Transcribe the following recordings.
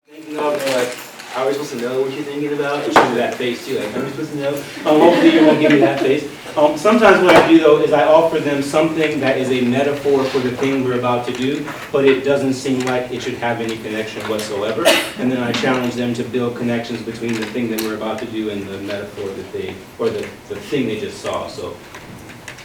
Thinking of, they're like, are we supposed to know what you're thinking about? It shows you that face too, like, are we supposed to know? Hopefully you won't give me that face. Sometimes what I do though is I offer them something that is a metaphor for the thing we're about to do, but it doesn't seem like it should have any connection whatsoever. And then I challenge them to build connections between the thing that we're about to do and the metaphor that they, or the thing they just saw. So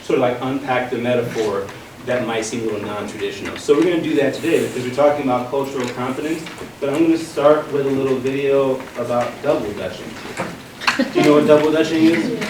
sort of like unpack the metaphor that might seem a little non-traditional. So we're going to do that today because we're talking about cultural competence, but I'm going to start with a little video about double dutching. Do you know what double dutching is?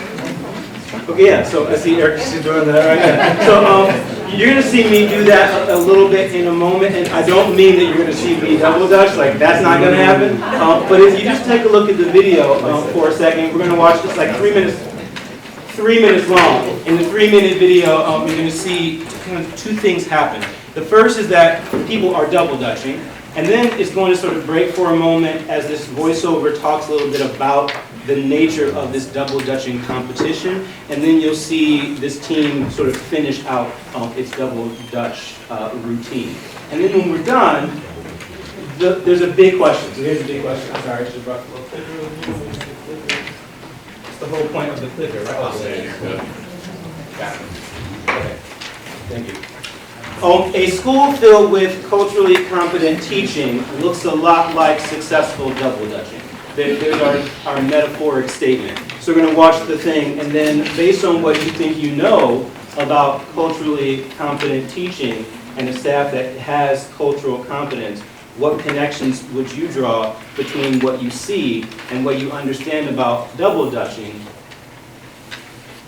Okay, yeah, so I see Eric is doing that right now. So you're going to see me do that a little bit in a moment, and I don't mean that you're going to see me double dutch, like that's not going to happen. But if you just take a look at the video for a second, we're going to watch this like 3 minutes long. In the 3-minute video, you're going to see kind of two things happen. The first is that people are double dutching, and then it's going to sort of break for a moment as this voiceover talks a little bit about the nature of this double dutching competition, and then you'll see this team sort of finish out its double dutch routine. And then when we're done, there's a big question. So here's a big question. I'm sorry, I should have brought the little clicker. The whole point of the clicker, right? Oh, there you go. Got it. Okay. Thank you. A school filled with culturally competent teaching looks a lot like successful double dutching. There's our metaphoric statement. So we're going to watch the thing, and then based on what you think you know about culturally competent teaching and a staff that has cultural competence, what connections would you draw between what you see and what you understand about double dutching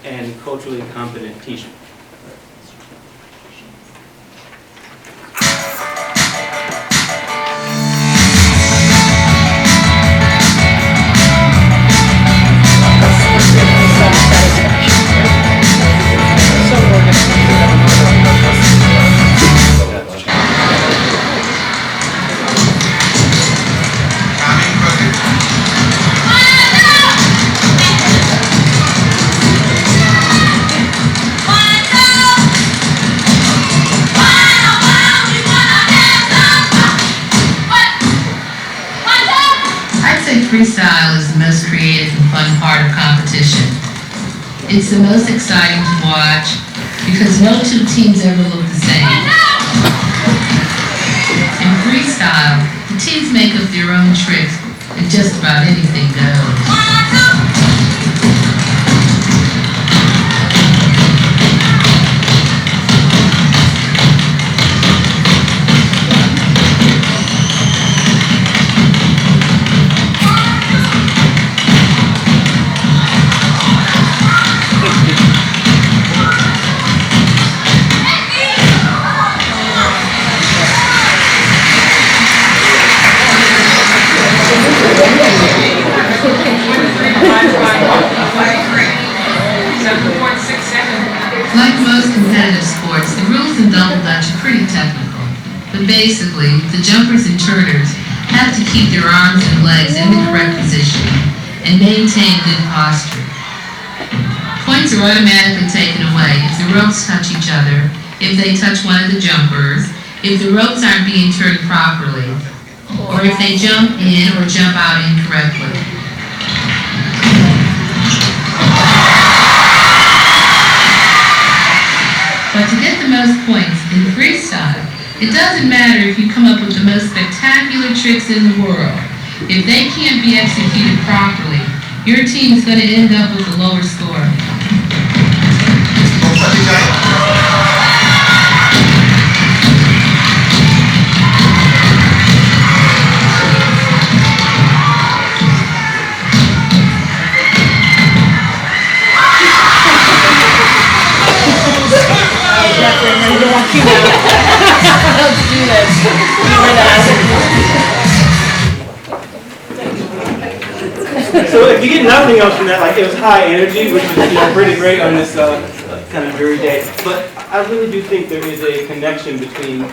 and culturally competent teaching? Freestyle is the most creative and fun part of competition. It's the most exciting to watch because no two teams ever look the same. In freestyle, the teams make up their own tricks and just about anything goes. Like most competitive sports, the rules in double dutch are pretty technical. But basically, the jumpers and turners have to keep their arms and legs in the correct position and maintain good posture. Points are automatically taken away if the ropes touch each other, if they touch one of the jumpers, if the ropes aren't being turned properly, or if they jump in or jump out incorrectly. But to get the most points in freestyle, it doesn't matter if you come up with the most spectacular tricks in the world. If they can't be executed properly, your team is going to end up with a lower score. So if you get nothing else from that, like it was high energy, which is pretty great on this kind of dreary day. But I really do think there is a connection between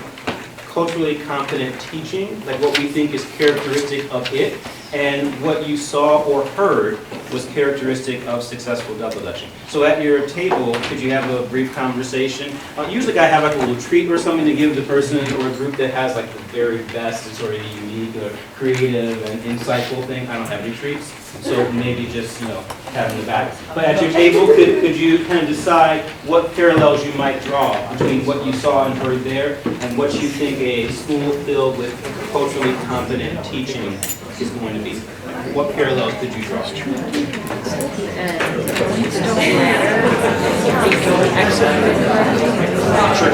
culturally competent teaching, like what we think is characteristic of it, and what you saw or heard was characteristic of successful double dutching. So at your table, could you have a brief conversation? Usually I have like a little treat or something to give the person or a group that has like the very best and sort of unique or creative and insightful thing. I don't have any treats, so maybe just, have in the back. But at your table, could you kind of decide what parallels you might draw between what you saw and heard there and what you think a school filled with culturally competent teaching is going to be? What parallels could you draw? Tricks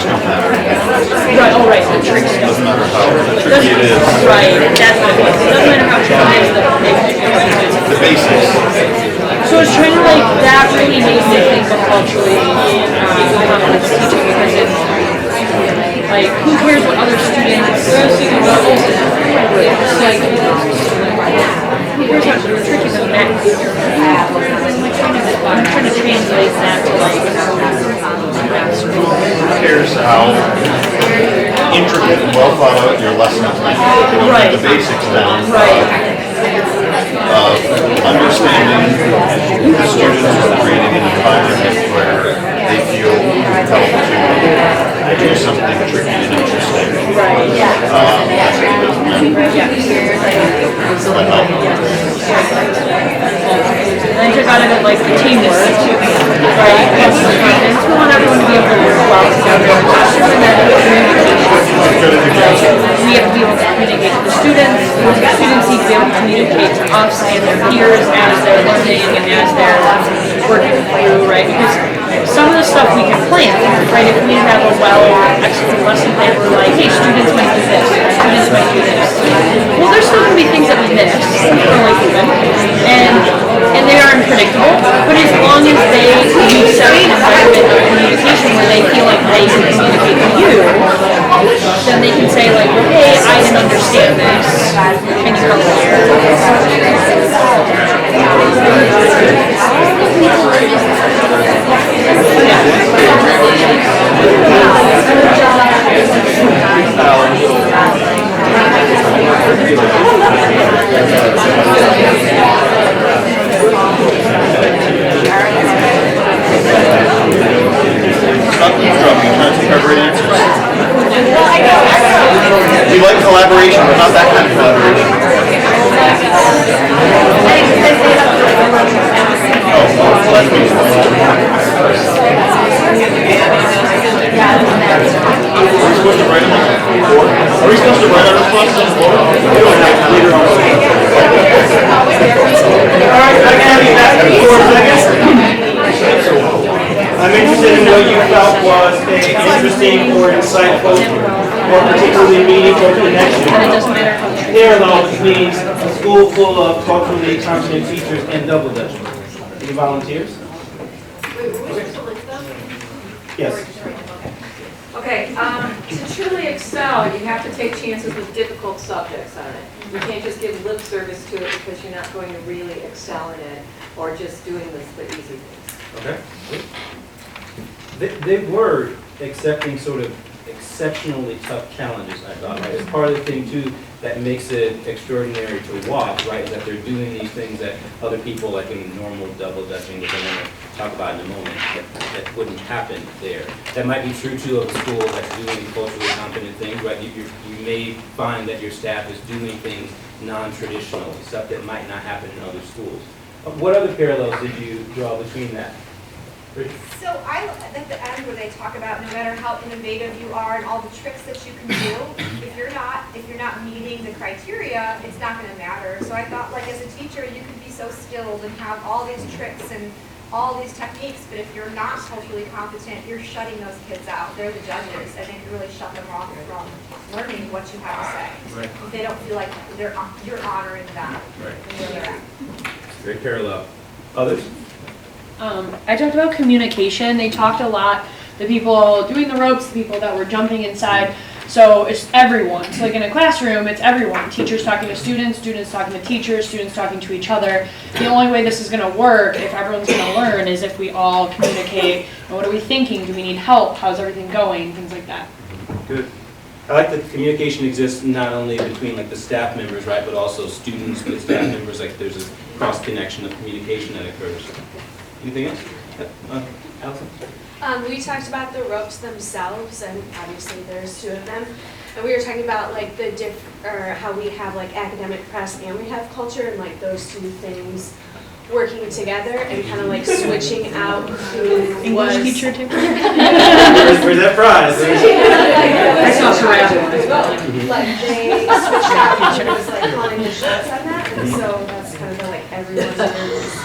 don't matter. Right, oh right, the tricks It don't. doesn't matter how tricky it is. Right, that's what it is. It doesn't matter how tricky it is, The basics. so it's trying to that really makes me think of culturally competence teaching because it's who cares what other students, it's like, who cares how tricky the math is. I'm trying to translate that to math school. Who cares how intricate and well thought out your lesson is? You don't have the basics down. Right. Understanding the students and creating an environment where they feel compelled to do something tricky and interesting. Right, yeah. And I took out of it the teamwork, right? Confidence. We want everyone to be able to work well together in the classroom, and then communication. We have to be able to communicate to the students. The students need to be able to communicate to us and their peers as they're learning and as they're working through, right? Because some of the stuff we can plan, right? If we have a well-executed lesson plan, we're like, hey, students might do this, students might do this. Well, there's still going to be things that we miss, and they are unpredictable, but as long as you set an environment of communication where they feel like they can communicate to you, then they can say well, hey, I didn't understand this, can you help me here? We like collaboration, but not that kind of collaboration. Are we supposed to write our responses on the board? We don't have to later on. Alright, I can have you back in 4 seconds. I'm interested in what you felt was an interesting or insightful or particularly meaningful connection. Parallel between a school full of culturally competent teachers and double dutching. Any volunteers? Yes. Okay, to truly excel, you have to take chances with difficult subjects on it. You can't just give lip service to it because you're not going to really excel in it or just doing the easy things. Okay. They were accepting sort of exceptionally tough challenges, I thought, right? It's part of the thing, too, that makes it extraordinary to watch, right, is that they're doing these things that other people, like in normal double dutching, which I'm going to talk about in a moment, that wouldn't happen there. That might be true, too, of a school that's doing culturally competent things, right? You may find that your staff is doing things non-traditionally, stuff that might not happen in other schools. What other parallels did you draw between that? So I at the end where they talk about no matter how innovative you are and all the tricks that you can do, if you're not meeting the criteria, it's not going to matter. So I thought as a teacher you could be so skilled and have all these tricks and all these techniques, but if you're not culturally competent, you're shutting those kids out. They're the judges, and then you really shut them off from learning what you have to say. Right. If they don't feel like you're honoring them and where they're at. Very parallel. Others? I talked about communication. They talked a lot, the people doing the ropes, the people that were jumping inside. So it's everyone. So in a classroom, it's everyone. Teachers talking to students, students talking to teachers, students talking to each other. The only way this is going to work, if everyone's going to learn, is if we all communicate. And what are we thinking? Do we need help? How's everything going? Things like that. Good. I like that communication exists not only between like the staff members, right, but also students with staff members, like there's a cross connection of communication that occurs. Anything else? Allison? We talked about the ropes themselves, and obviously there's 2 of them. And we were talking about like or how we have like academic press and we have culture, and like those 2 things working together and kind of like switching out who English teacher too. Where's that prize? I saw Soraya. like they switched out who was like calling the shots on that, and so that's kind of like everyone learns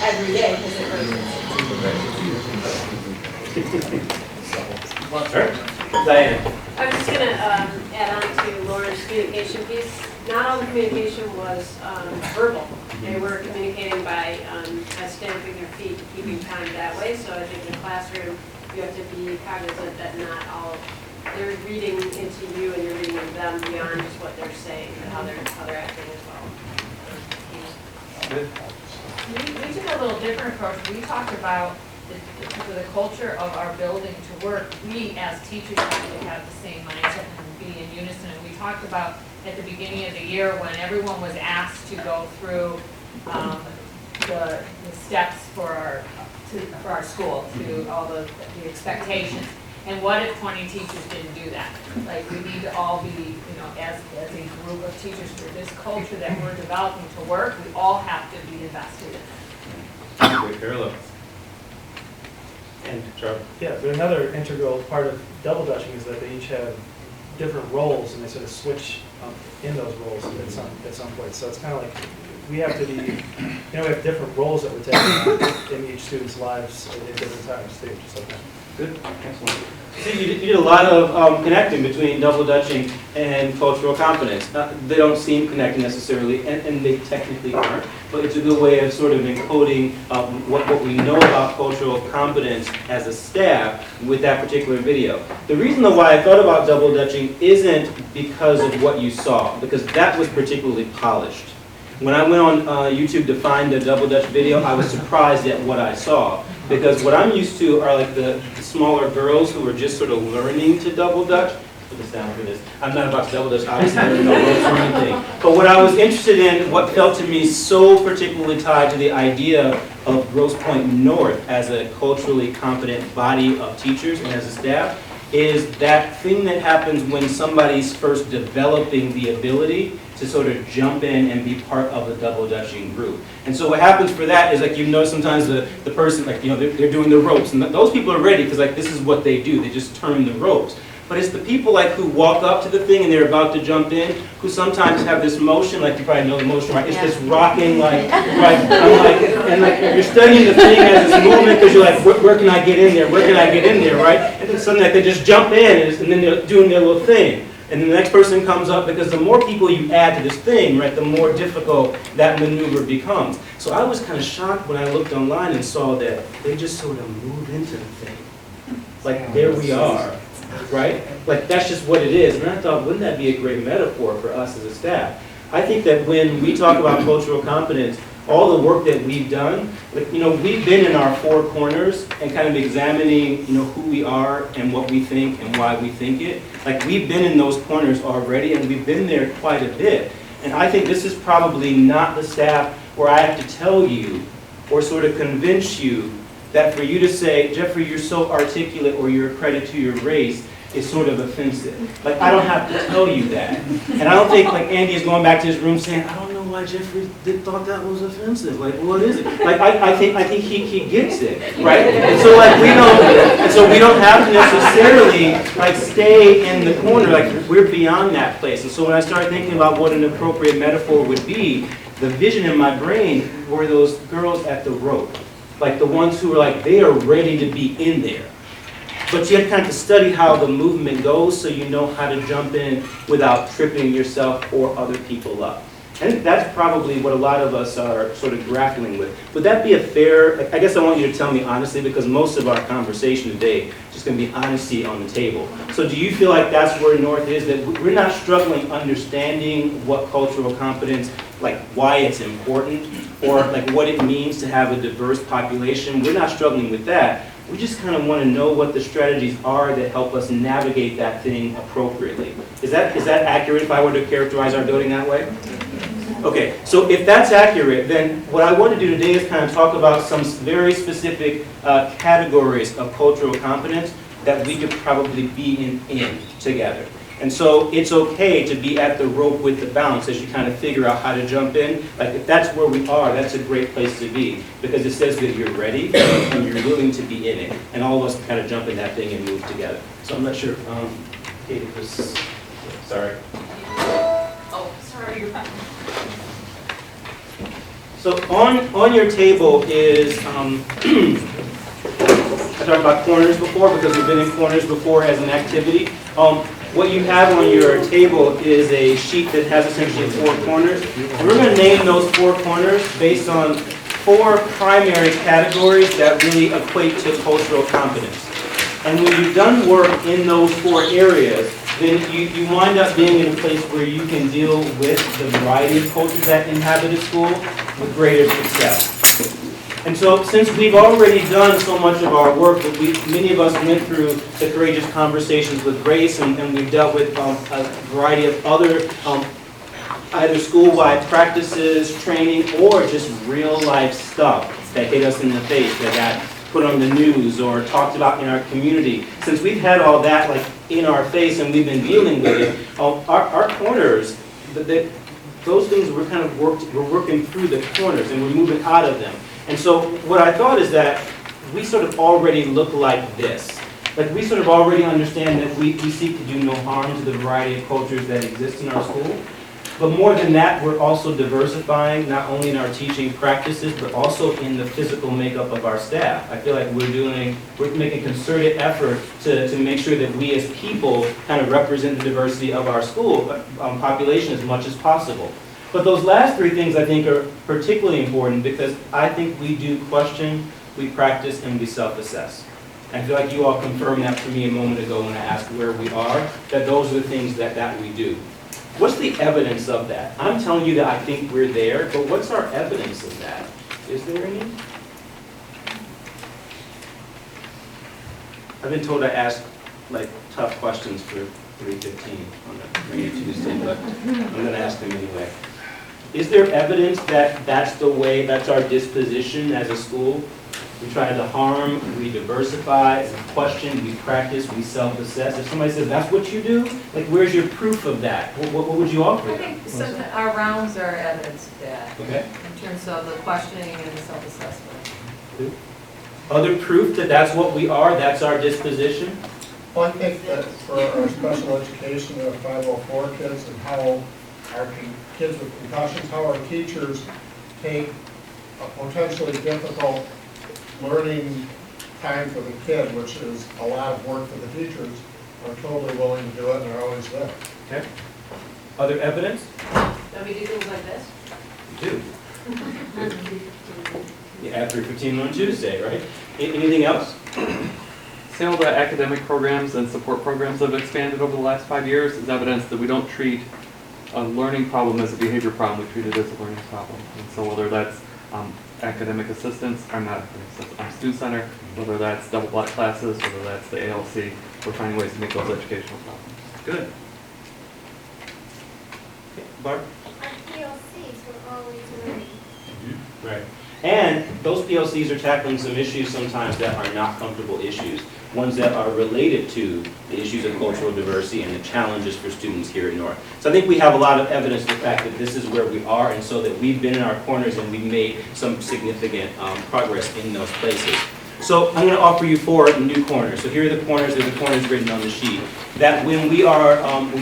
every day because it Sure. Diana. I was just going to add on to Lauren's communication piece. Not all the communication was verbal. They were communicating by stamping their feet, keeping time that way. So I think in the classroom, you have to be cognizant that not all, they're reading into you and you're reading into them beyond just what they're saying and how they're acting as well. We took a little different approach. We talked about the culture of our building to work. We as teachers have to have the same mindset and be in unison. And we talked about at the beginning of the year when everyone was asked to go through the steps for our school, to all the expectations. And what if 20 teachers didn't do that? Like, we need to all be, as a group of teachers for this culture that we're developing to work, we all have to be invested in it. Great parallel. And Charlie. Yeah, but another integral part of double dutching is that they each have different roles, and they sort of switch in those roles at some point. So it's kind of like we have to be, we have different roles that we're taking on in each student's lives at different times too, just like that. Good, excellent. See, you did a lot of connecting between double dutching and cultural competence. They don't seem connected necessarily, and they technically aren't, but it's a good way of sort of encoding what we know about cultural competence as a staff with that particular video. The reason though why I thought about double dutching isn't because of what you saw, because that was particularly polished. When I went on YouTube to find a double dutch video, I was surprised at what I saw. Because what I'm used to are like the smaller girls who are just sort of learning to double dutch. Put this down for this. I'm not about to double dutch, obviously, there are no ropes or anything. But what I was interested in, what felt to me so particularly tied to the idea of Grosse Pointe North as a culturally competent body of teachers and as a staff, is that thing that happens when somebody's first developing the ability to sort of jump in and be part of the double dutching group. And so what happens for that is like, you know, sometimes the person, like, they're doing the ropes, and those people are ready because like this is what they do, they just turn the ropes. But it's the people like who walk up to the thing and they're about to jump in, who sometimes have this motion, like you probably know the motion, right? It's this rocking, like, right? And like you're studying the thing as it's moving because you're like, where can I get in there? Where can I get in there, right? And then suddenly like, they just jump in and then they're doing their little thing. And then the next person comes up because the more people you add to this thing, right, the more difficult that maneuver becomes. So I was kind of shocked when I looked online and saw that they just sort of move into the thing. Like, there we are. Right? Like, that's just what it is. And I thought, wouldn't that be a great metaphor for us as a staff? I think that when we talk about cultural competence, all the work that we've done, like, we've been in our four corners and kind of examining, who we are and what we think and why we think it. Like, we've been in those corners already, and we've been there quite a bit. And I think this is probably not the staff where I have to tell you or sort of convince you that for you to say, Jeffrey, you're so articulate or you're a credit to your race is sort of offensive. Like, I don't have to tell you that. And I don't think, like, Andy is going back to his room saying, I don't know why Jeffrey thought that was offensive. Like, what is it? Like, I think he gets it, right? And so, like, we don't have to necessarily, like, stay in the corner. Like, we're beyond that place. And so when I started thinking about what an appropriate metaphor would be, the vision in my brain were those girls at the rope. Like the ones who are like, they are ready to be in there. But you have to kind of study how the movement goes so you know how to jump in without tripping yourself or other people up. And that's probably what a lot of us are sort of grappling with. Would that be a fair, I guess I want you to tell me honestly, because most of our conversation today is just going to be honesty on the table. So do you feel like that's where North is, that we're not struggling understanding what cultural competence, like why it's important, or like what it means to have a diverse population? We're not struggling with that. We just kind of want to know what the strategies are that help us navigate that thing appropriately. Is that accurate if I were to characterize our building that way? Okay, so if that's accurate, then what I want to do today is kind of talk about some very specific categories of cultural competence that we could probably be in together. And so it's okay to be at the rope with the bounce as you kind of figure out how to jump in. Like if that's where we are, that's a great place to be because it says that you're ready and you're willing to be in it. And all of us can kind of jump in that thing and move together. So I'm not sure, Katie was, sorry. Oh, sorry, you're fine. So on your table is, I talked about corners before because we've been in corners before as an activity. What you have on your table is a sheet that has essentially 4 corners. And we're going to name those 4 corners based on 4 primary categories that really equate to cultural competence. And when you've done work in those 4 areas, then you wind up being in a place where you can deal with the variety of cultures that inhabit a school with greater success. And so since we've already done so much of our work, many of us went through the courageous conversations with Grace, and we've dealt with a variety of other either school-wide practices, training, or just real-life stuff that hit us in the face, that got put on the news or talked about in our community. Since we've had all that like in our face and we've been dealing with it, our corners, those things we're working through the corners and we're moving out of them. And so what I thought is that we sort of already look like this. Like we sort of already understand that we seek to do no harm to the variety of cultures that exist in our school. But more than that, we're also diversifying, not only in our teaching practices, but also in the physical makeup of our staff. I feel like we're making a concerted effort to make sure that we as people kind of represent the diversity of our school population as much as possible. But those last 3 things I think are particularly important because I think we do question, we practice, and we self-assess. I feel like you all confirmed that for me a moment ago when I asked where we are, that those are the things that we do. What's the evidence of that? I'm telling you that I think we're there, but what's our evidence of that? Is there any? I've been told I ask like tough questions for 3:15 on a rainy Tuesday, but I'm going to ask them anyway. Is there evidence that that's the way, that's our disposition as a school? We try to harm, we diversify, we question, we practice, we self-assess. If somebody says, that's what you do, like where's your proof of that? What would you offer I them? think our rounds are evidence of that, Okay. in terms of the questioning and the self-assessment. Other proof that that's what we are, that's our disposition? Well, I think that for our special education, our 504 kids, and how our kids with concussions, how our teachers take a potentially difficult learning time for the kid, which is a lot of work for the teachers, are totally willing to do it and are always there. Okay. Other evidence? Don't we do things like this? We do. Yeah, at 3:15 on Tuesday, right? Anything else? Some of the academic programs and support programs that have expanded over the last 5 years is evidence that we don't treat a learning problem as a behavior problem, we treat it as a learning problem. And so whether that's academic assistance, or not student center, whether that's double block classes, whether that's the ALC, we're finding ways to make those educational problems. Good. Okay, Barb? Our PLCs were always learning. Right. And those PLCs are tackling some issues sometimes that are not comfortable issues, ones that are related to the issues of cultural diversity and the challenges for students here at North. So I think we have a lot of evidence for the fact that this is where we are, and so that we've been in our corners and we've made some significant progress in those places. So I'm going to offer you 4 new corners. So here are the corners, there's the corners written on the sheet. That when we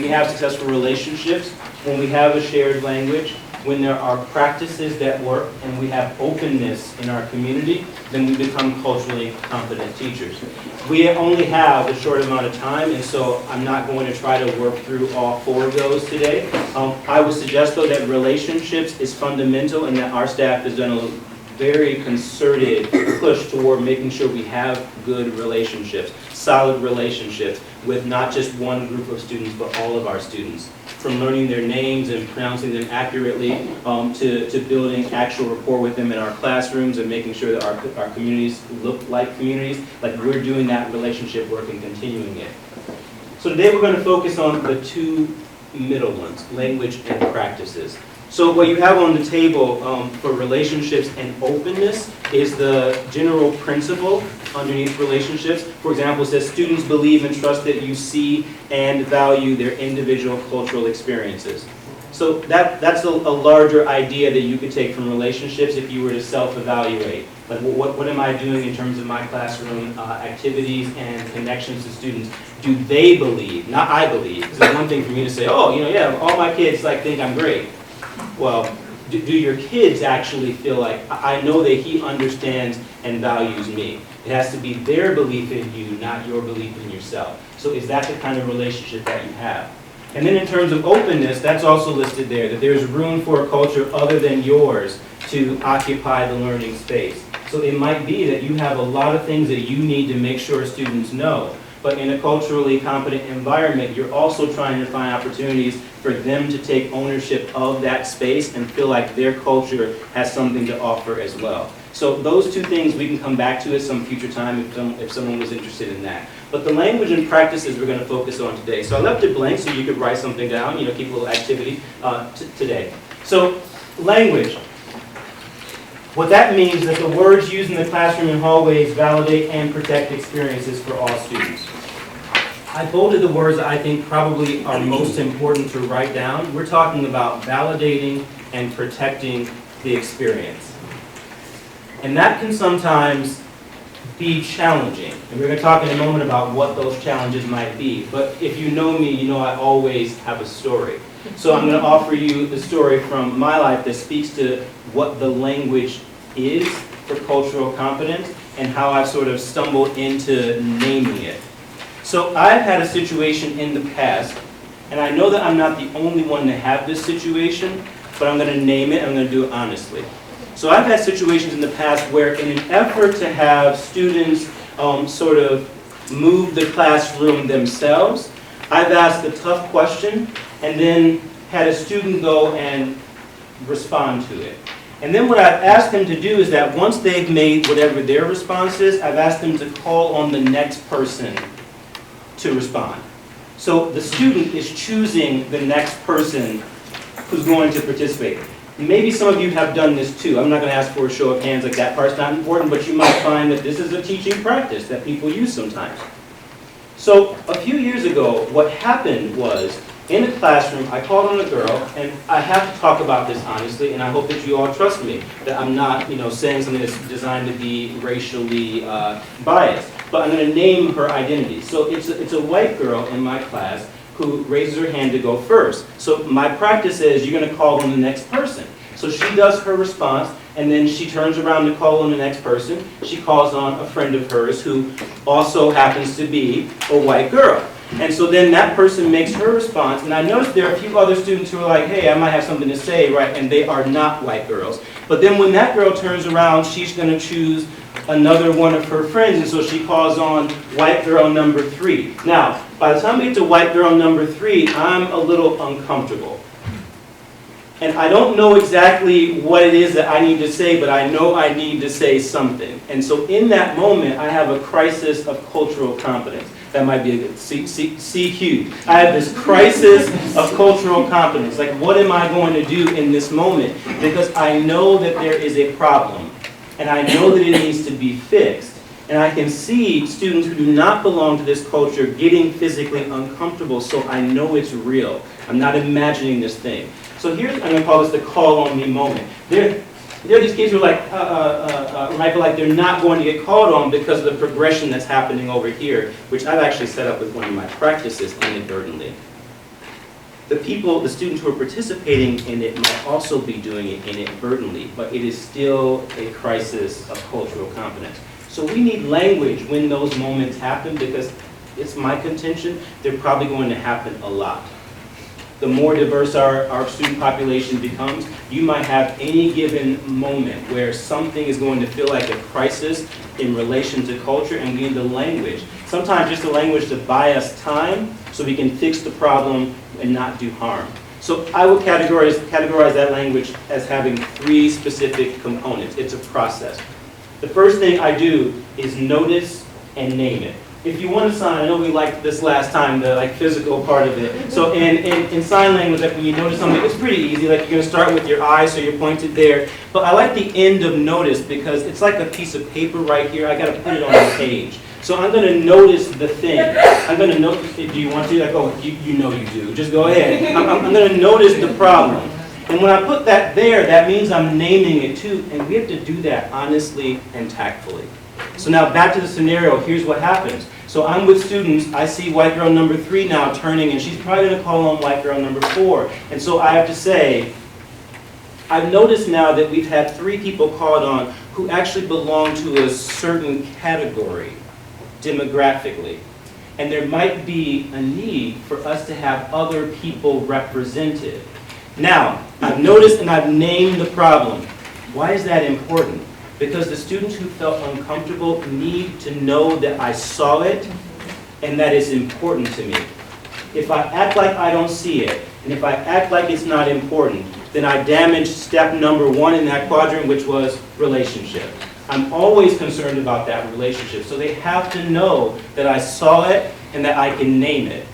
have successful relationships, when we have a shared language, when there are practices that work and we have openness in our community, then we become culturally competent teachers. We only have a short amount of time, and so I'm not going to try to work through all 4 of those today. I would suggest, though, that relationships is fundamental and that our staff has done a very concerted push toward making sure we have good relationships, solid relationships with not just one group of students, but all of our students. from learning their names and pronouncing them accurately, to building actual rapport with them in our classrooms and making sure that our communities look like communities. Like, we're doing that relationship work and continuing it. So today we're going to focus on the two middle ones, language and practices. So what you have on the table for relationships and openness is the general principle underneath relationships. For example, it says students believe and trust that you see and value their individual cultural experiences. So that's a larger idea that you could take from relationships if you were to self-evaluate. Like, what am I doing in terms of my classroom activities and connections to students? Do they believe, not I believe, because it's one thing for me to say, oh, yeah, all my kids think I'm great. Well, do your kids actually feel like, I know that he understands and values me? It has to be their belief in you, not your belief in yourself. So is that the kind of relationship that you have? And then in terms of openness, that's also listed there, that there's room for a culture other than yours to occupy the learning space. So it might be that you have a lot of things that you need to make sure students know. But in a culturally competent environment, you're also trying to find opportunities for them to take ownership of that space and feel like their culture has something to offer as well. So those two things we can come back to at some future time if someone was interested in that. But the language and practices we're going to focus on today. So I left it blank so you could write something down, keep a little activity today. So language. What that means is that the words used in the classroom and hallways validate and protect experiences for all students. I bolded the words that I think probably are most important to write down. We're talking about validating and protecting the experience. And that can sometimes be challenging. And we're going to talk in a moment about what those challenges might be. But if you know me, you know I always have a story. So I'm going to offer you the story from my life that speaks to what the language is for cultural competence and how I've sort of stumbled into naming it. So I've had a situation in the past, and I know that I'm not the only one to have this situation, but I'm going to name it, I'm going to do it honestly. So I've had situations in the past where in an effort to have students sort of move the classroom themselves, I've asked a tough question and then had a student go and respond to it. And then what I've asked them to do is that once they've made whatever their response is, I've asked them to call on the next person to respond. So the student is choosing the next person who's going to participate. Maybe some of you have done this too. I'm not going to ask for a show of hands, like that part's not important, but you might find that this is a teaching practice that people use sometimes. So a few years ago, what happened was, in a classroom, I called on a girl, and I have to talk about this honestly, and I hope that you all trust me, that I'm not, saying something that's designed to be racially biased. But I'm going to name her identity. So it's a white girl in my class who raises her hand to go first. So my practice is you're going to call on the next person. So she does her response, and then she turns around to call on the next person. She calls on a friend of hers who also happens to be a white girl. And so then that person makes her response, and I noticed there are a few other students who are like, hey, I might have something to say, right? And they are not white girls. But then when that girl turns around, she's going to choose another one of her friends, and so she calls on white girl number 3. Now, by the time we get to white girl number 3, I'm a little uncomfortable. And I don't know exactly what it is that I need to say, but I know I need to say something. And so in that moment, I have a crisis of cultural competence. That might be a good CQ. I have this crisis of cultural competence. Like, what am I going to do in this moment? Because I know that there is a problem, and I know that it needs to be fixed. And I can see students who do not belong to this culture getting physically uncomfortable, so I know it's real. I'm not imagining this thing. So here's, I'm going to call this the call on me moment. There are these kids who are like, might feel like they're not going to get called on because of the progression that's happening over here, which I've actually set up with one of my practices inadvertently. The students who are participating in it might also be doing it inadvertently, but it is still a crisis of cultural competence. So we need language when those moments happen, because it's my contention, they're probably going to happen a lot. The more diverse our student population becomes, you might have any given moment where something is going to feel like a crisis in relation to culture, and we need the language. Sometimes just the language to buy us time so we can fix the problem and not do harm. So I would categorize that language as having 3 specific components. It's a process. The first thing I do is notice and name it. If you want to sign, I know we liked this last time, the physical part of it. So in sign language, when you notice something, it's pretty easy. You're going to start with your eye, so you're pointed there. But I like the end of notice because it's like a piece of paper right here. I got to put it on the page. So I'm going to notice the thing. I'm going to notice. Do you want to? Like, oh, you know you do. Just go ahead. I'm going to notice the problem. And when I put that there, that means I'm naming it too. And we have to do that honestly and tactfully. So now back to the scenario, here's what happens. So I'm with students, I see white girl number 3 now turning, and she's probably going to call on white girl number 4. And so I have to say, I've noticed now that we've had 3 people called on who actually belong to a certain category, demographically. And there might be a need for us to have other people represented. Now, I've noticed and I've named the problem. Why is that important? Because the students who felt uncomfortable need to know that I saw it and that it's important to me. If I act like I don't see it, and if I act like it's not important, then I damage step number 1 in that quadrant, which was relationship. I'm always concerned about that relationship. So they have to know that I saw it and that I can name it.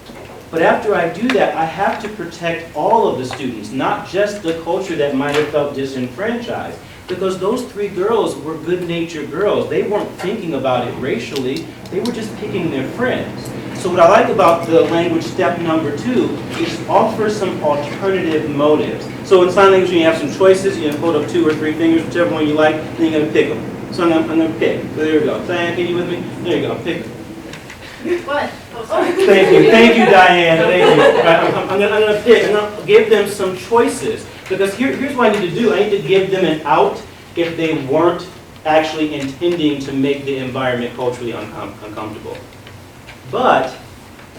But after I do that, I have to protect all of the students, not just the culture that might have felt disenfranchised. Because those 3 girls were good-natured girls. They weren't thinking about it racially. They were just picking their friends. So what I like about the language step number 2 is offer some alternative motives. So in sign language, when you have some choices, you're going to hold up 2 or 3 fingers, whichever one you like, then you're going to pick them. So I'm going to pick. So there we go. Diane, can you with me? There you go. Pick them. What? Oh, sorry. Thank you, Diane. Thank you. I'm going to pick, and I'll give them some choices. Because here's what I need to do. I need to give them an out if they weren't actually intending to make the environment culturally uncomfortable. But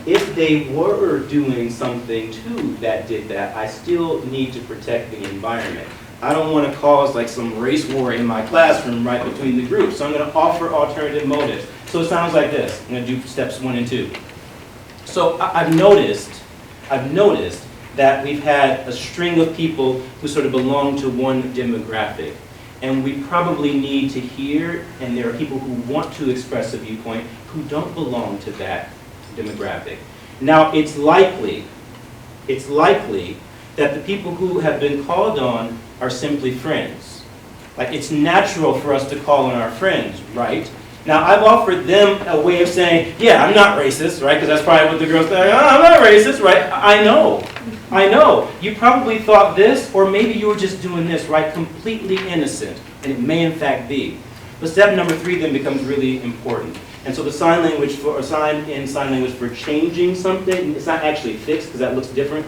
if they were doing something too that did that, I still need to protect the environment. I don't want to cause like some race war in my classroom right between the groups. So I'm going to offer alternative motives. So it sounds like this. I'm going to do steps 1 and 2. So I've noticed that we've had a string of people who sort of belong to one demographic. And we probably need to hear, and there are people who want to express a viewpoint who don't belong to that demographic. Now, it's likely that the people who have been called on are simply friends. Like, it's natural for us to call on our friends, right? Now, I've offered them a way of saying, yeah, I'm not racist, right? Because that's probably what the girls say, oh, I'm not racist, right? I know. You probably thought this, or maybe you were just doing this, right? Completely innocent, and it may in fact be. But step number 3 then becomes really important. And so the sign language for changing something, it's not actually fixed because that looks different.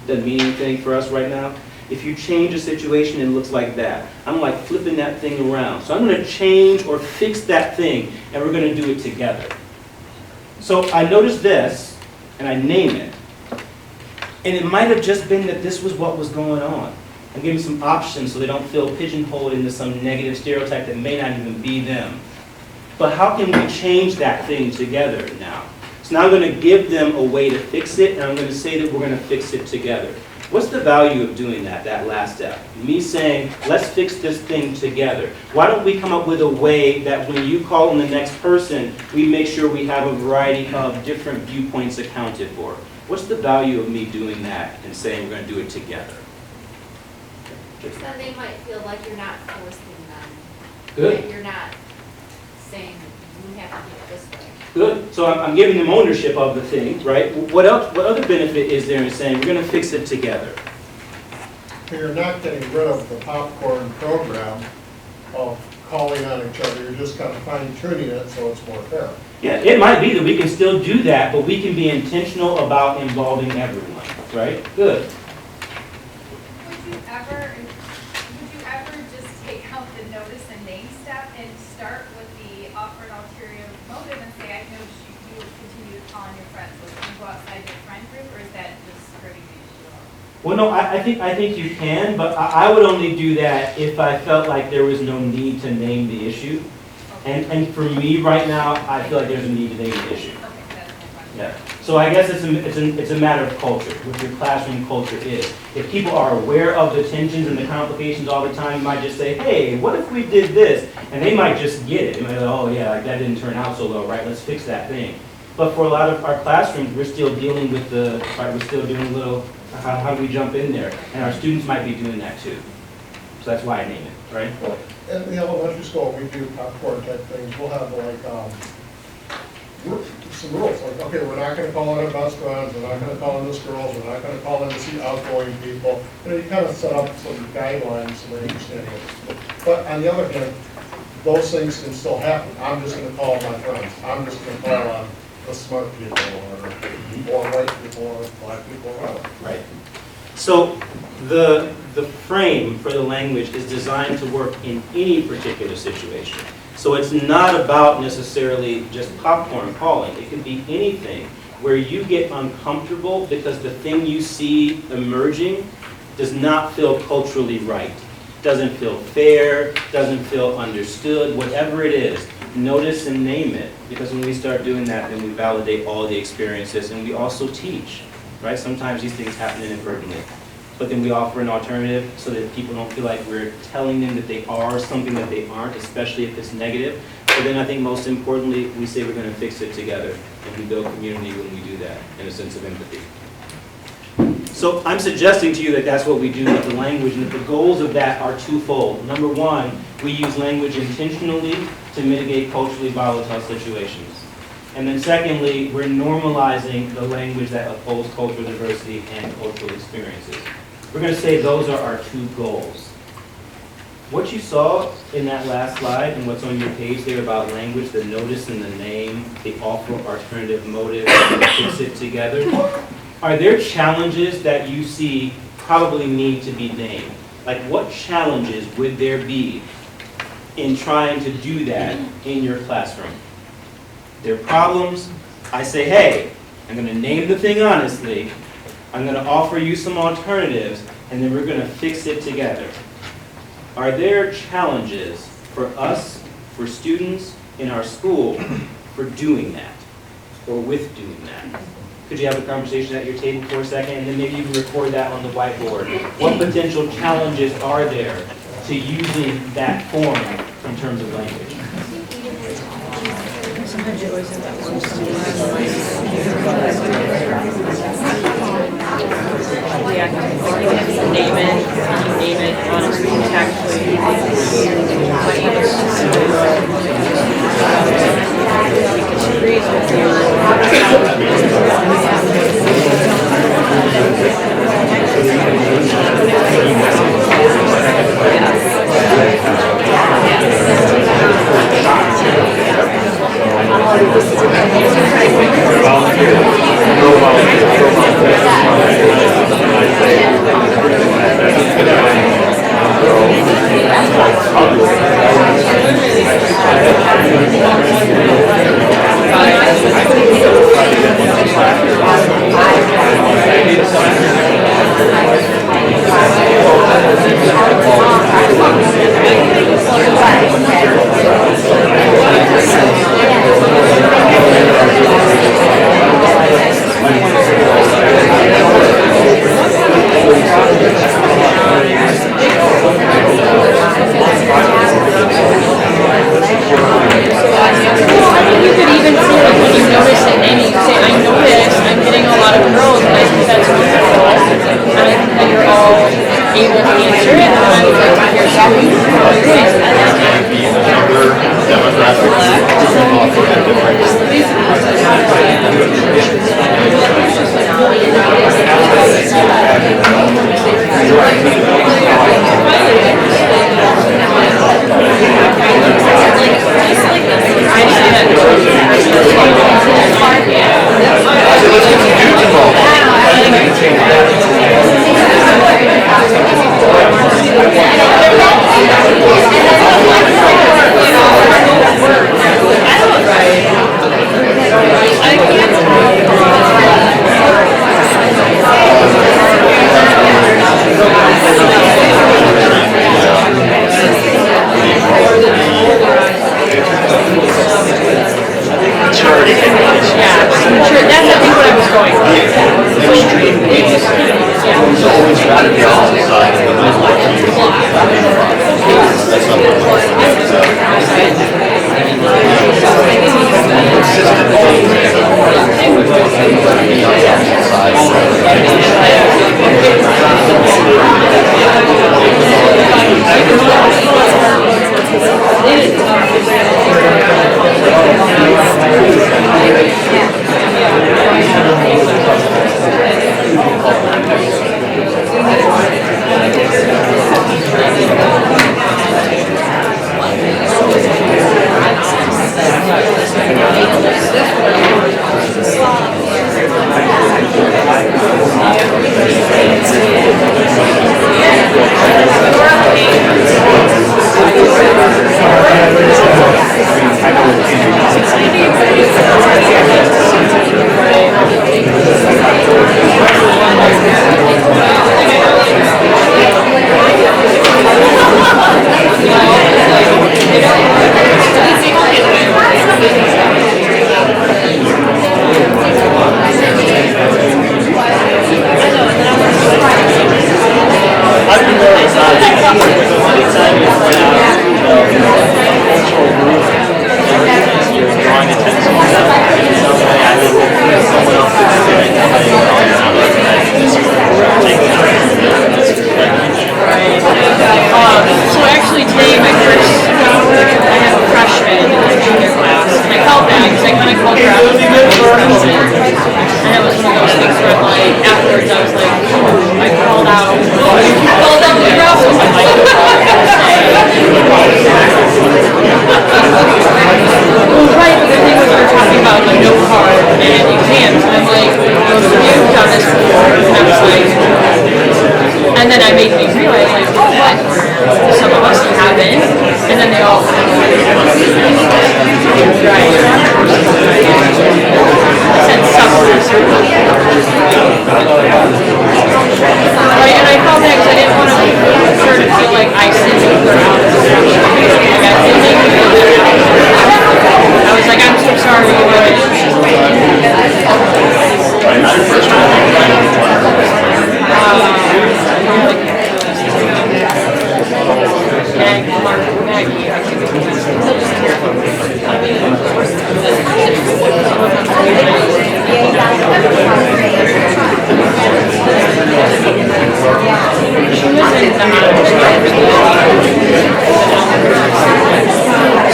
Doesn't mean anything for us right now. If you change a situation, it looks like that. I'm like flipping that thing around. So I'm going to change or fix that thing, and we're going to do it together. So I noticed this, and I name it. And it might have just been that this was what was going on. I'm giving some options so they don't feel pigeonholed into some negative stereotype that may not even be them. But how can we change that thing together now? So now I'm going to give them a way to fix it, and I'm going to say that we're going to fix it together. What's the value of doing that last step? Me saying, let's fix this thing together. Why don't we come up with a way that when you call on the next person, we make sure we have a variety of different viewpoints accounted for? What's the value of me doing that and saying we're going to do it together? So they might feel like you're not forcing them. Good. That you're not saying you have to do it this way. Good. So I'm giving them ownership of the thing, right? What else? What other benefit is there in saying we're going to fix it together? So you're not getting rid of the popcorn program of calling on each other. You're just kind of fine-tuning it so it's more fair. Yeah, it might be that we can still do that, but we can be intentional about involving everyone, right? Good. Would you ever just take out the notice and name step and start with the offer an ulterior motive and say, I know you would continue to call on your friends, so can you go outside your friend group, or is that just skirting the issue? Well, no, I think you can, but I would only do that if I felt like there was no need to name the issue. And for me right now, I feel like there's a need to make an issue. Yeah. So I guess it's a matter of culture, what your classroom culture is. If people are aware of the tensions and the complications all the time, you might just say, hey, what if we did this? And they might just get it. They might go, oh yeah, like that didn't turn out so well, right? Let's fix that thing. But for a lot of our classrooms, we're still dealing with we're still doing a little, how do we jump in there? And our students might be doing that too. So that's why I name it, right? Well, in the elementary school, we do popcorn type things. We'll have like, some rules, like, okay, we're not gonna call in our best friends, we're not gonna call in the girls, we're not gonna call in to see outgoing people. You know, you kind of set up some guidelines so they understand what. But on the other hand, those things can still happen. I'm just gonna call my friends. I'm just gonna call on the smart people, or white people, or black people, or whatever. Right. So the frame for the language is designed to work in any particular situation. So it's not about necessarily just popcorn calling. It could be anything where you get uncomfortable because the thing you see emerging does not feel culturally right, doesn't feel fair, doesn't feel understood, whatever it is. Notice and name it, because when we start doing that, then we validate all the experiences, and we also teach, right? Sometimes these things happen inadvertently. But then we offer an alternative so that people don't feel like we're telling them that they are something that they aren't, especially if it's negative. But then I think most importantly, we say we're going to fix it together, and we build community when we do that, and a sense of empathy. So I'm suggesting to you that that's what we do with the language, and that the goals of that are twofold. Number one, we use language intentionally to mitigate culturally volatile situations. And then secondly, we're normalizing the language that upholds cultural diversity and cultural experiences. We're going to say those are our two goals. What you saw in that last slide and what's on your page there about language, the notice and the name, the offer alternative motive, and fix it together, are there challenges that you see probably need to be named? Like what challenges would there be in trying to do that in your classroom? There are problems. I say, hey, I'm going to name the thing honestly. I'm going to offer you some alternatives, and then we're going to fix it together. Are there challenges for us, for students in our school, for doing that, or with doing that? Could you have a conversation at your table for a second, and then maybe you can record that on the whiteboard? What potential challenges are there to using that form in terms of language? Sometimes you always have that one. Yeah, name it, honestly, tactfully. Disagrees with you. I can't to be outside and I'd like to use it. That's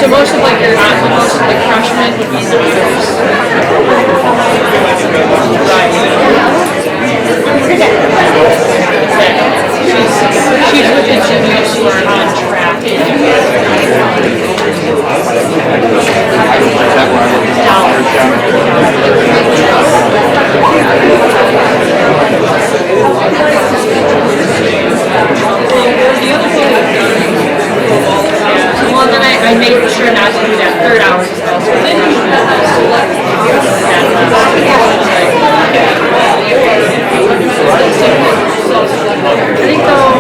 So most of like your freshmen would be seniors. She's with the juniors who are on track. Well, then I make sure not to do that third hour as well. So then I think though,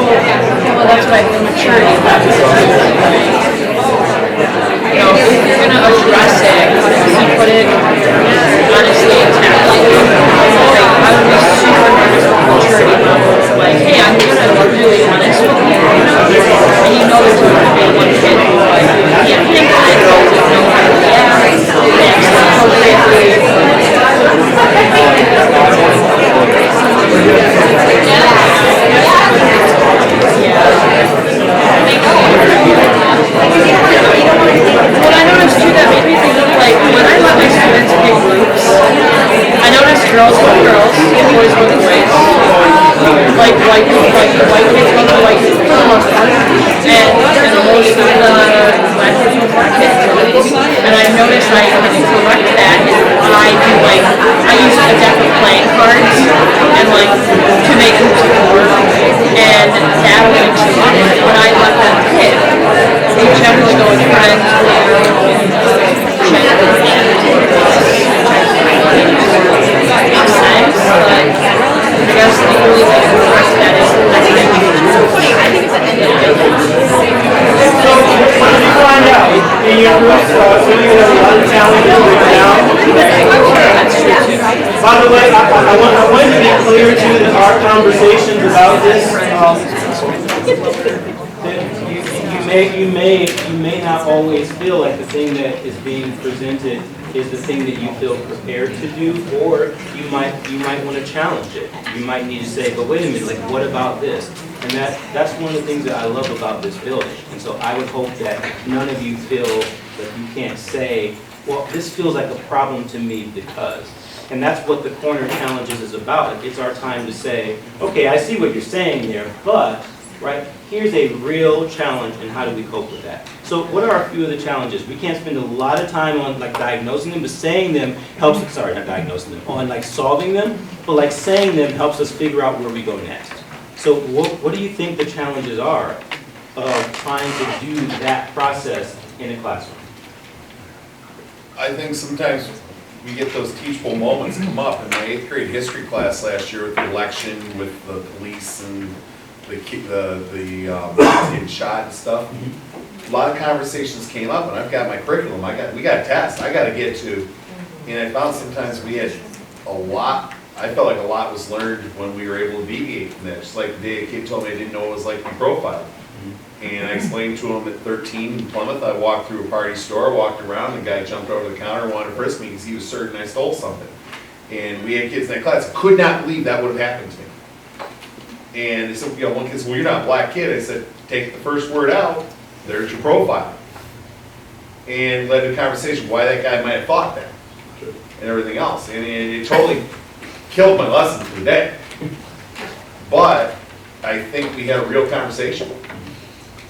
well, that's why maturity. You know, if you're gonna address it, you put it honestly and tactfully. Like, I would be super nervous with maturity levels. Like, hey, I'm gonna really honest with you. And you know there's going to be one kid who like can't handle it, doesn't know how to react, reacts appropriately. What I noticed too that made me think of like when I let my students pick groups, I noticed girls go with girls, boys go with boys. Like white kids go with white kids for the most part, and most of the black kids go with black kids. And I've noticed I can correct that if I do like I use a deck of playing cards and like to make groups work, and that makes it fun. When I let them pick, they generally go with friends makes sense, but I guess the only way to correct that is So, what did you find out? In your group, so you have a lot of talent right now. by the way, I want to be clear too that our conversations about this, that you may not always feel like the thing that is being presented is the thing that you feel prepared to do, or you might want to challenge it. You might need to say, but wait a minute, like what about this? And that's one of the things that I love about this building. And so I would hope that none of you feel that you can't say, well, this feels like a problem to me because. And that's what the corner challenges is about. It's our time to say, okay, I see what you're saying there, but, right, here's a real challenge and how do we cope with that? So what are a few of the challenges? We can't spend a lot of time on like diagnosing them, but saying them helps, sorry, not diagnosing them, on like solving them, but like saying them helps us figure out where we go next. So what do you think the challenges are of trying to do that process in a classroom? I think sometimes we get those teachable moments come up. In my 8th grade history class last year with the election, with the police and the getting shot and stuff, a lot of conversations came up, and I've got my curriculum. We got tests I got to get to, and I found sometimes we had a lot. I felt like a lot was learned when we were able to deviate from that. Just like the day a kid told me I didn't know what it was like to be profiled. And I explained to him at 13 in Plymouth, I walked through a party store, walked around, the guy jumped over the counter and wanted to frisk me because he was certain I stole something. And we had kids in that class, could not believe that would have happened to me. And they said, you know, one kid said, well, you're not a black kid. I said, take the first word out, there's your profile. And led to a conversation why that guy might have thought that and everything else. And it totally killed my lesson for the day. But I think we had a real conversation.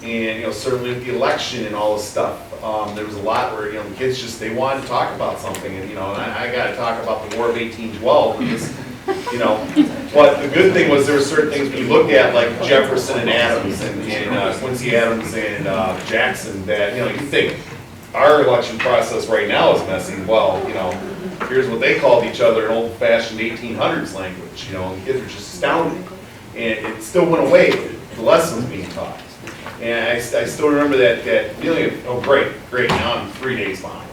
And, you know, certainly with the election and all this stuff, there was a lot where, you know, the kids just, they wanted to talk about something. And, you know, and I got to talk about the War of 1812. And this, you know, but the good thing was there were certain things we looked at, like Jefferson and Adams and Quincy Adams and Jackson, that, you know, you think our election process right now is messy. Well, you know, here's what they called each other in old-fashioned 1800s language, you know, and the kids were just astounded. And it still went away, the lessons being taught. And I still remember that feeling of, oh, great, now I'm 3 days behind.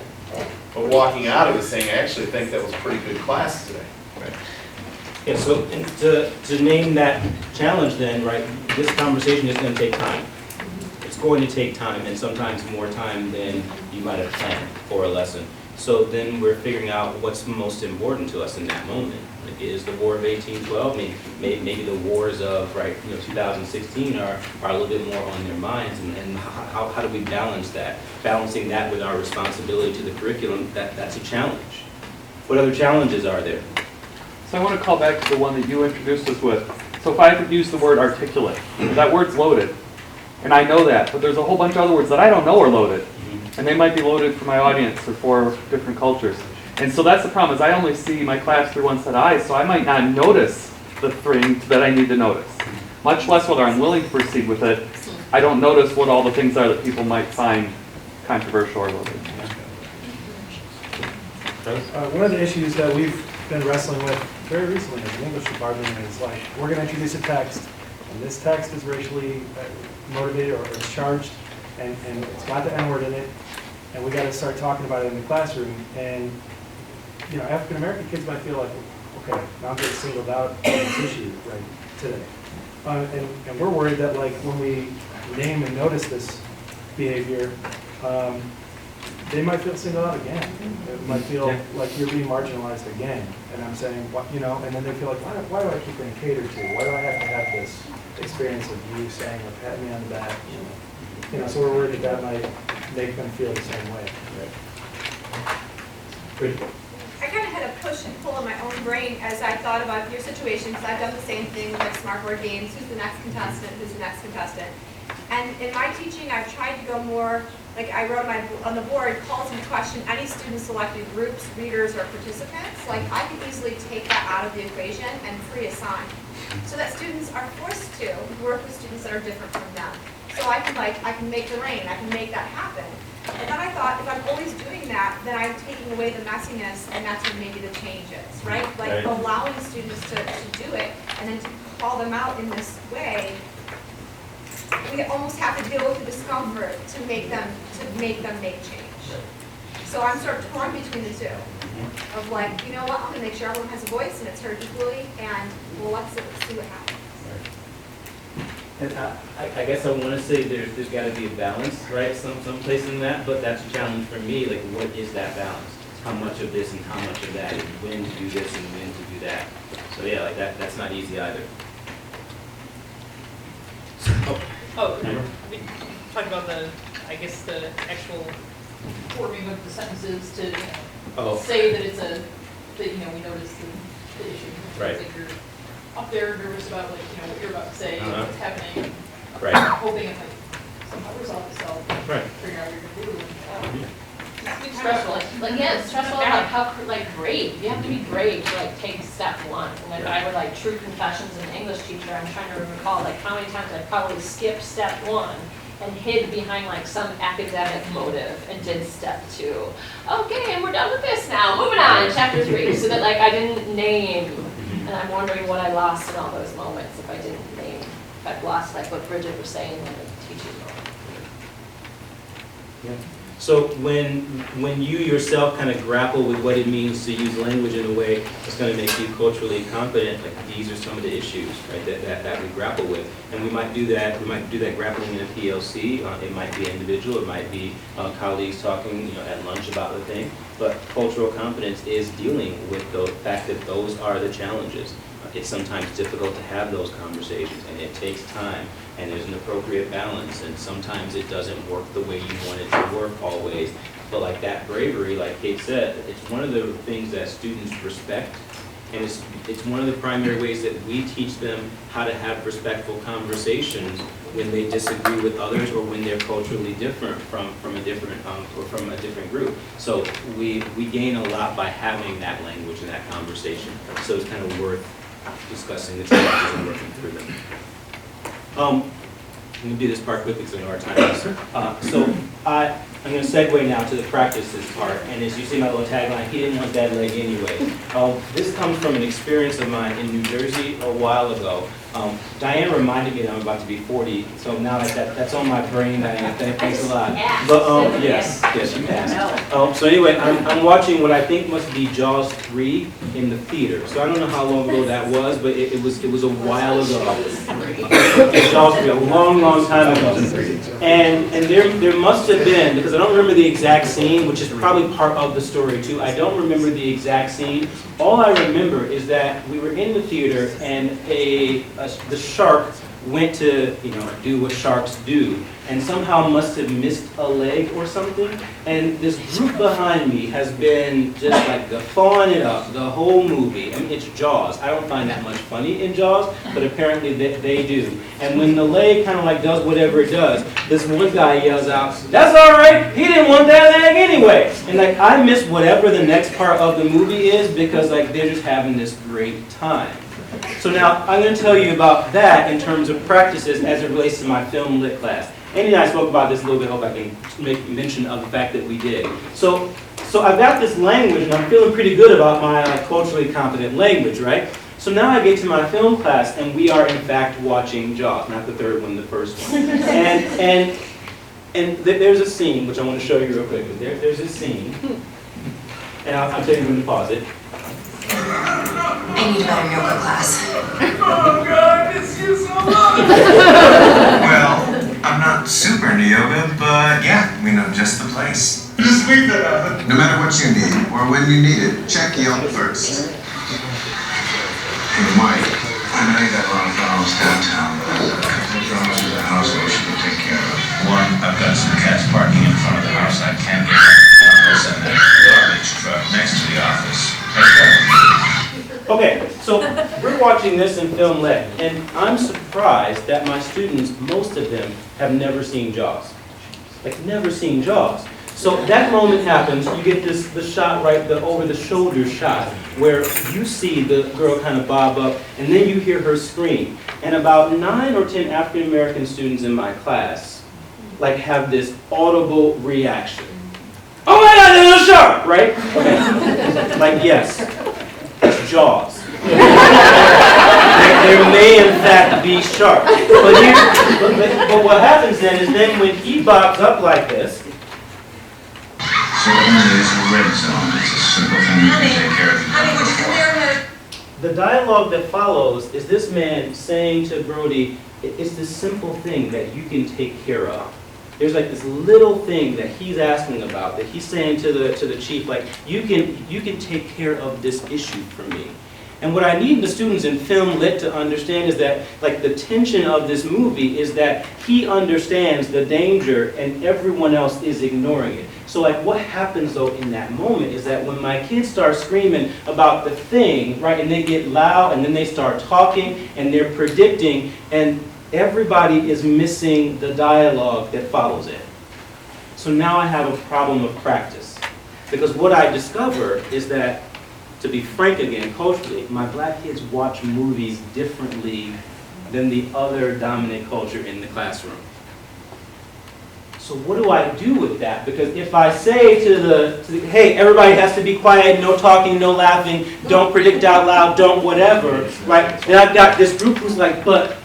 But walking out of it saying, I actually think that was a pretty good class today. Right. Yeah, so and to name that challenge then, right, this conversation is going to take time. It's going to take time, and sometimes more time than you might have planned for a lesson. So then we're figuring out what's most important to us in that moment. Like, is the War of 1812, maybe the wars of, right, you know, 2016 are a little bit more on their minds, and how do we balance that? Balancing that with our responsibility to the curriculum, that's a challenge. What other challenges are there? So I want to call back to the one that you introduced us with. So if I could use the word articulate, that word's loaded. And I know that, but there's a whole bunch of other words that I don't know are loaded. And they might be loaded for my audience or for different cultures. And so that's the problem, is I only see my class through one set of eyes, so I might not notice the things that I need to notice. Much less whether I'm willing to proceed with it, I don't notice what all the things are that people might find controversial or loaded. One of the issues that we've been wrestling with very recently in the English department is like, we're going to introduce a text, and this text is racially motivated or it's charged, and it's got the N-word in it, and we got to start talking about it in the classroom. And you know, African American kids might feel like, okay, now I'm getting singled out on this issue right today, and we're worried that like when we name and notice this behavior, they might feel singled out again. It might feel like you're being marginalized again. And I'm saying, what, you know, and then they feel like, why do I keep getting catered to? Why do I have to have this experience of you saying or patting me on the back? You know, so we're worried that might make them feel the same way. Right? I kind of had a push and pull in my own brain as I thought about your situation, because I've done the same thing with like smart board games. Who's the next contestant? Who's the next contestant? And in my teaching, I've tried to go more, like I wrote on the board, calls into question any student selected groups, readers, or participants. Like I could easily take that out of the equation and pre-assign, so that students are forced to work with students that are different from them. So I can make the rain, I can make that happen. And then I thought, if I'm always doing that, then I'm taking away the messiness, and that's when maybe the change is, right? Like allowing students to do it, and then to call them out in this way, we almost have to deal with the discomfort to make them make change. So I'm sort of torn between the two. Of like, you know what, I'm gonna make sure everyone has a voice and it's heard equally, and well, let's see what happens. And I guess I want to say there's got to be a balance, right, someplace in that, but that's a challenge for me, like, what is that balance? How much of this and how much of that, and when to do this and when to do that. So yeah, like that's not easy either. Oh, I mean, talk about the, I guess, the actual forming of the sentences to, say that it's that, we noticed the issue. Right. Like you're up there nervous about, like, what you're about to say, what's happening. Right. Hoping it might somehow resolve itself. Right. Figure out what you're going to do. It's stressful, yeah, it's stressful, like how, brave, you have to be brave to take step one. And if I were true confessions as an English teacher, I'm trying to recall how many times I probably skipped step one and hid behind some academic motive and did step two. Okay, and we're done with this now, moving on, chapter 3, so that I didn't name, and I'm wondering what I lost in all those moments if I didn't name, if I've lost what Bridget was saying in the teaching moment. Yeah. So when you yourself kind of grapple with what it means to use language in a way that's going to make you culturally competent, these are some of the issues, right, that we grapple with. And we might do that grappling in a PLC. It might be individual, it might be colleagues talking at lunch about the thing. But cultural competence is dealing with the fact that those are the challenges. It's sometimes difficult to have those conversations, and it takes time, and there's an appropriate balance, and sometimes it doesn't work the way you want it to work always. But that bravery, like Kate said, it's one of the things that students respect, and it's one of the primary ways that we teach them how to have respectful conversations when they disagree with others or when they're culturally different from a different group. So we gain a lot by having that language and that conversation. So it's kind of worth discussing the challenges and working through them. I'm going to do this part quickly because I know our time is. So I'm going to segue now to the practices part. And as you see my little tagline, he didn't want that leg anyway. This comes from an experience of mine in New Jersey a while ago. Diane reminded me that I'm about to be 40, so now that's on my brain, Diane. Thanks a lot. But yes, you passed. So anyway, I'm watching what I think must be Jaws 3 in the theater. So I don't know how long ago that was, but it was a while ago. Jaws 3, a long time ago. And there must have been, because I don't remember the exact scene, which is probably part of the story too. I don't remember the exact scene. All I remember is that we were in the theater and the shark went to do what sharks do, and somehow must have missed a leg or something. And this group behind me has been just guffawing it up the whole movie. I mean, it's Jaws. I don't find that much funny in Jaws, but apparently they do. And when the leg kind of does whatever it does, this one guy yells out, "That's all right, he didn't want that leg anyway." And I miss whatever the next part of the movie is because they're just having this great time. So now I'm going to tell you about that in terms of practices as it relates to my film lit class. Andy and I spoke about this a little bit. I hope I can make mention of the fact that we did. So I've got this language, and I'm feeling pretty good about my culturally competent language, right? So now I get to my film class, and we are in fact watching Jaws, not the third one, the first one. And there's a scene which I want to show you real quickly. There's a scene, and I'll tell you when to pause it. I need a better yoga class. Oh God, I miss you so much! Well, I'm not super into yoga, but yeah, we know just the place. Just leave it out. No matter what you need, or when you need it, check Yelp first. Hey Mike, I know you got a lot of problems downtown, but there's a couple of problems with the house that we should go take care of. One, I've got some cats parking in front of the house I can't get. I'll send that garbage truck next to the office. Okay, so we're watching this in film lit, and I'm surprised that my students, most of them, have never seen Jaws. Never seen Jaws. So that moment happens, you get the shot the over-the-shoulder shot, where you see the girl kind of bob up, and then you hear her scream. And about 9 or 10 African-American students in my class, have this audible reaction. Oh my God, there's a shark, right? Okay. Yes. It's Jaws. There may in fact be sharks. But what happens then is when he bobs up like this, So the one is a red zone, it's a simple thing you can take care of. Honey, would you come here? The dialogue that follows is this man saying to Brody, it's this simple thing that you can take care of. There's like this little thing that he's asking about, that he's saying to the chief, like, you can take care of this issue for me. And what I need the students in film lit to understand is that, like, the tension of this movie is that he understands the danger and everyone else is ignoring it. So, like, what happens, though, in that moment is that when my kids start screaming about the thing, right, and they get loud and then they start talking and they're predicting, and everybody is missing the dialogue that follows it. So now I have a problem of practice. Because what I discover is that, to be frank again, culturally, my black kids watch movies differently than the other dominant culture in the classroom. So what do I do with that? Because if I say to the hey, everybody has to be quiet, no talking, no laughing, don't predict out loud, don't whatever, right? Then I've got this group who's like, but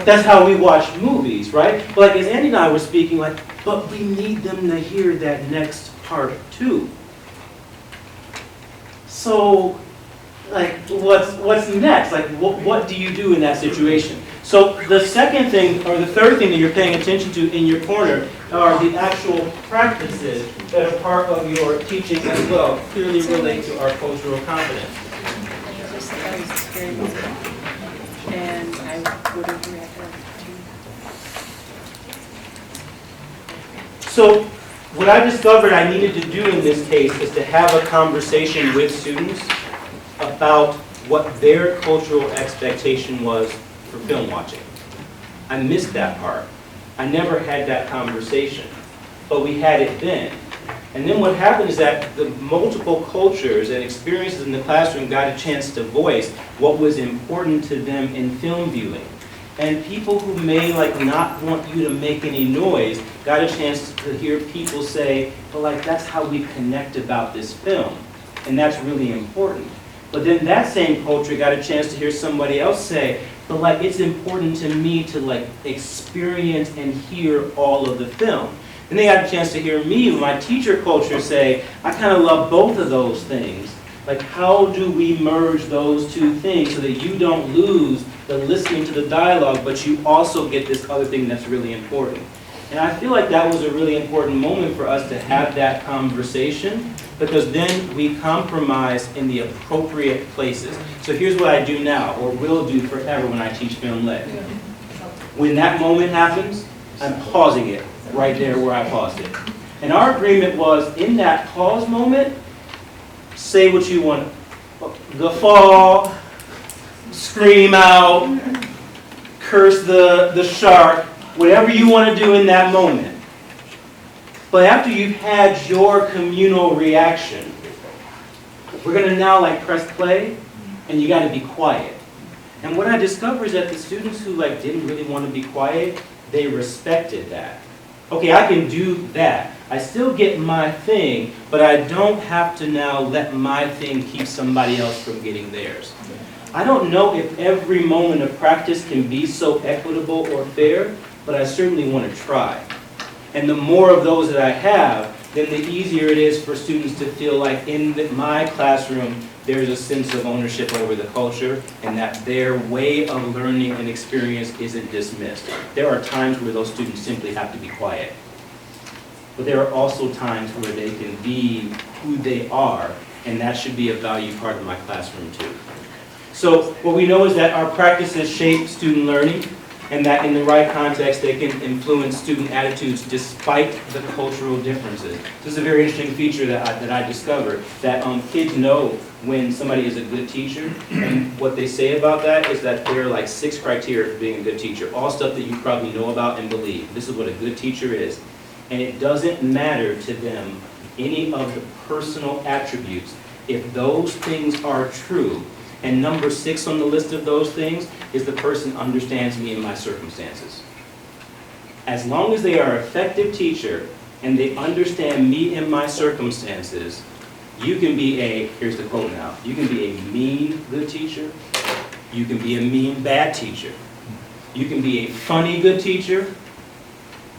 that's how we watch movies, right? But like as Andy and I were speaking, like, but we need them to hear that next part too. So, like, what's next? Like, what do you do in that situation? So the second thing, or the third thing that you're paying attention to in your corner are the actual practices that are part of your teaching as well, clearly relate to our cultural competence. And I wouldn't react to. So what I discovered I needed to do in this case is to have a conversation with students about what their cultural expectation was for film watching. I missed that part. I never had that conversation, but we had it then. And then what happened is that the multiple cultures and experiences in the classroom got a chance to voice what was important to them in film viewing. And people who may not want you to make any noise got a chance to hear people say, but that's how we connect about this film. And that's really important. But then that same culture got a chance to hear somebody else say, but it's important to me to experience and hear all of the film. And they got a chance to hear me, my teacher culture, say, I kind of love both of those things. How do we merge those two things so that you don't lose the listening to the dialogue, but you also get this other thing that's really important? And I feel like that was a really important moment for us to have that conversation, because then we compromise in the appropriate places. So here's what I do now, or will do forever when I teach film lit. When that moment happens, I'm pausing it right there where I paused it. And our agreement was, in that pause moment, say what you want. Guffaw, scream out, curse the shark, whatever you want to do in that moment. But after you've had your communal reaction, we're going to now press play, and you got to be quiet. And what I discovered is that the students who didn't really want to be quiet, they respected that. Okay, I can do that. I still get my thing, but I don't have to now let my thing keep somebody else from getting theirs. I don't know if every moment of practice can be so equitable or fair, but I certainly want to try. And the more of those that I have, then the easier it is for students to feel like in my classroom, there's a sense of ownership over the culture, and that their way of learning and experience isn't dismissed. There are times where those students simply have to be quiet. But there are also times where they can be who they are, and that should be a valued part of my classroom too. So what we know is that our practices shape student learning, and that in the right context they can influence student attitudes despite the cultural differences. This is a very interesting feature that I discovered, that kids know when somebody is a good teacher, and what they say about that is that there are 6 criteria for being a good teacher, all stuff that you probably know about and believe. This is what a good teacher is. And it doesn't matter to them any of the personal attributes. If those things are true, and number 6 on the list of those things is the person understands me and my circumstances. As long as they are an effective teacher and they understand me and my circumstances, you can be here's the quote now, you can be a mean good teacher, you can be a mean bad teacher, you can be a funny good teacher,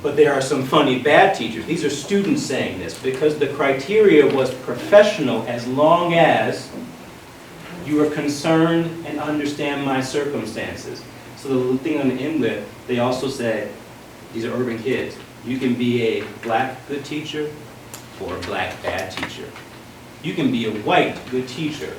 but there are some funny bad teachers. These are students saying this because the criteria was professional as long as you are concerned and understand my circumstances. So the thing on the end with, they also said, these are urban kids, you can be a black good teacher or a black bad teacher. You can be a white good teacher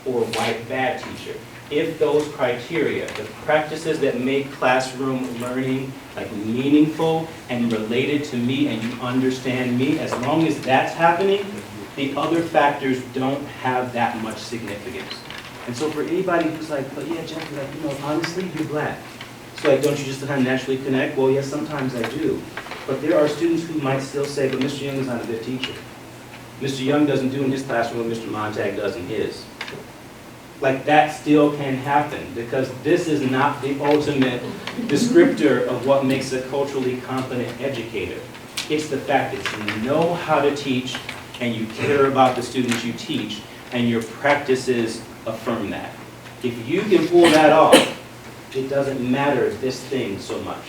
or a white bad teacher. If those criteria, the practices that make classroom learning like meaningful and related to me and you understand me, as long as that's happening, the other factors don't have that much significance. And so for anybody who's like, but yeah, Jeff, like, you know, honestly, you're black. So like, don't you just kind of naturally connect? Well, yes, sometimes I do. But there are students who might still say, but Mr. Young is not a good teacher. Mr. Young doesn't do in his classroom what Mr. Montag does in his. Like, that still can happen because this is not the ultimate descriptor of what makes a culturally competent educator. It's the fact that you know how to teach and you care about the students you teach and your practices affirm that. If you can pull that off, it doesn't matter this thing so much.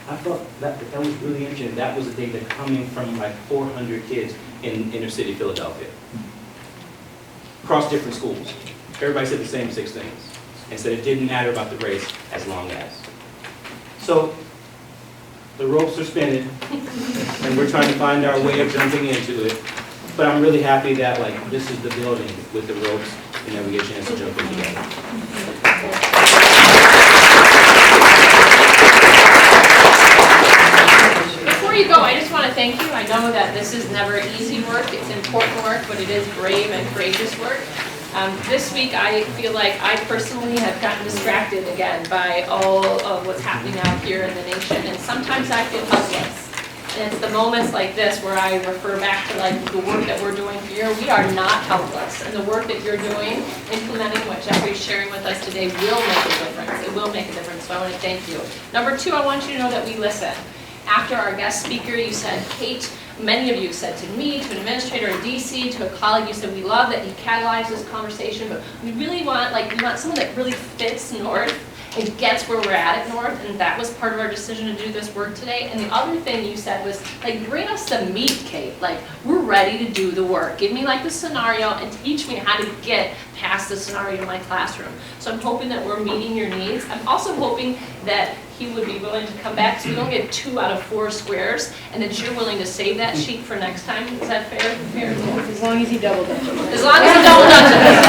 I thought that was really interesting. That was the data coming from like 400 kids in inner city Philadelphia. Across different schools. Everybody said the same 6 things. And said it didn't matter about the race as long as. So the ropes are spinning and we're trying to find our way of jumping into it. But I'm really happy that like this is the building with the ropes and then we get a chance to jump in together. Before you go, I just want to thank you. I know that this is never easy work. It's important work, but it is brave and courageous work. This week, I feel like I personally have gotten distracted again by all of what's happening out here in the nation, and sometimes I feel helpless. And it's the moments like this where I refer back to like the work that we're doing here. We are not helpless, and the work that you're doing, implementing what Jeffrey's sharing with us today will make a difference. It will make a difference, so I want to thank you. Number 2, I want you to know that we listen. After our guest speaker, you said, Kate, many of you said to me, to an administrator in DC, to a colleague, you said, we love that he catalyzed this conversation, but we really want, we want someone that really fits North and gets where we're at North, and that was part of our decision to do this work today. And the other thing you said was, bring us the meat, Kate. We're ready to do the work. Give me, the scenario and teach me how to get past the scenario in my classroom. So I'm hoping that we're meeting your needs. I'm also hoping that he would be willing to come back so we don't get 2 out of 4 squares, and that you're willing to save that sheet for next time. Is that fair? Fair. As long as he double dutches. As long as he double dutches.